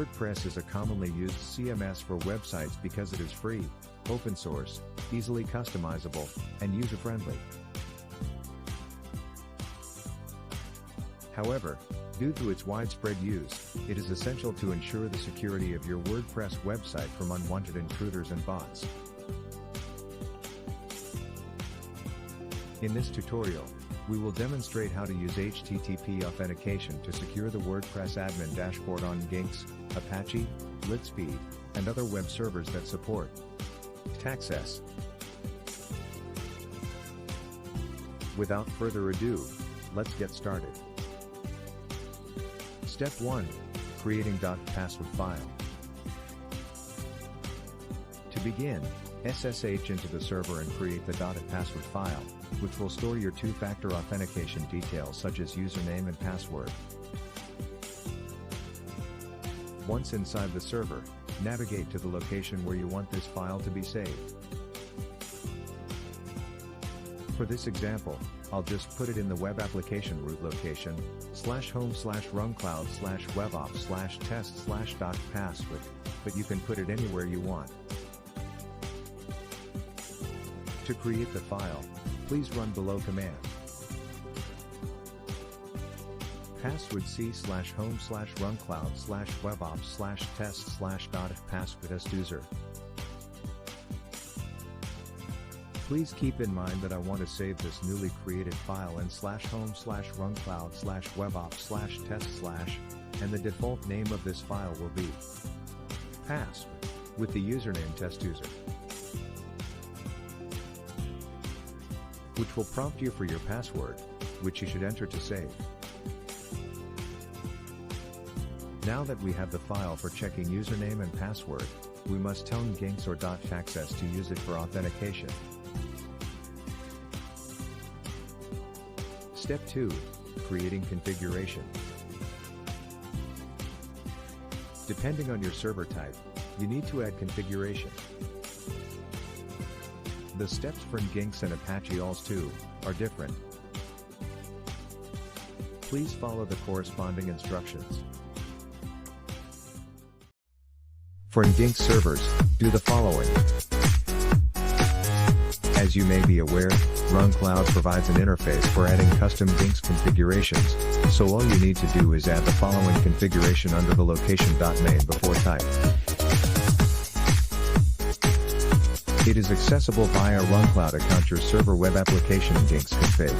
WordPress is a commonly used CMS for websites because it is free, open source, easily customizable, and user-friendly. However, due to its widespread use, it is essential to ensure the security of your WordPress website from unwanted intruders and bots. In this tutorial, we will demonstrate how to use HTTP authentication to secure the WordPress admin dashboard on Nginx, Apache, LiteSpeed, and other web servers that support access. Without further ado, let's get started. Step 1. Creating .password file. To begin, SSH into the server and create the .password file, which will store your two-factor authentication details such as username and password. Once inside the server, navigate to the location where you want this file to be saved. For this example, I'll just put it in the web application root location, /home/runcloud/webops/test/.password, but you can put it anywhere you want. To create the file, please run below command. Password c/home/runcloud/webops/test/.password as user. Please keep in mind that I want to save this newly created file in /home/runcloud/webops/test/ and the default name of this file will be password with the username testuser, which will prompt you for your password, which you should enter to save. Now that we have the file for checking username and password, we must tell Nginx or .access to use it for authentication. Step 2. Creating configuration. Depending on your server type, you need to add configuration. The steps for Nginx and Apache ALS2 are different. Please follow the corresponding instructions. For Nginx servers, do the following. As you may be aware, RunCloud provides an interface for adding custom Nginx configurations, so all you need to do is add the following configuration under the location.main before type. It is accessible via RunCloud account your server web application Nginx config.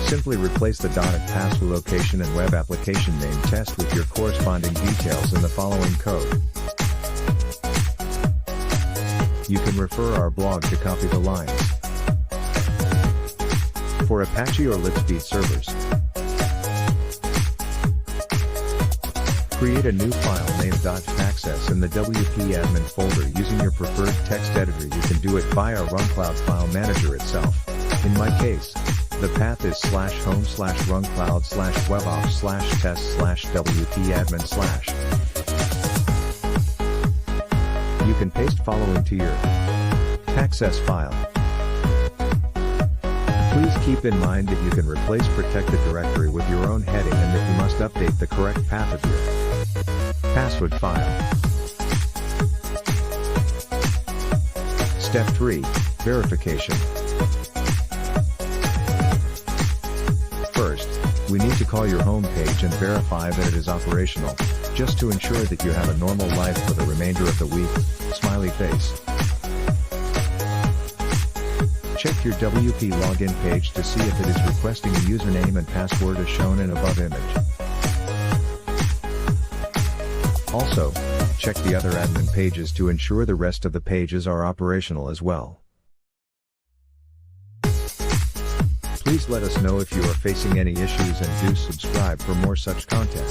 Simply replace the .password location and web application name test with your corresponding details in the following code. You can refer our blog to copy the lines. For Apache or LiteSpeed servers, create a new file named .access in the WP admin folder using your preferred text editor. You can do it via RunCloud file manager itself. In my case, the path is /home/runcloud/webops/test/wp-admin/. You can paste following to your access file. Please keep in mind that you can replace protected directory with your own heading and that you must update the correct path of your password file. Step 3. Verification. First, we need to call your home page and verify that it is operational, just to ensure that you have a normal life for the remainder of the week. Smiley face. Check your WP login page to see if it is requesting a username and password as shown in above image. Also, check the other admin pages to ensure the rest of the pages are operational as well. Please let us know if you are facing any issues and do subscribe for more such content.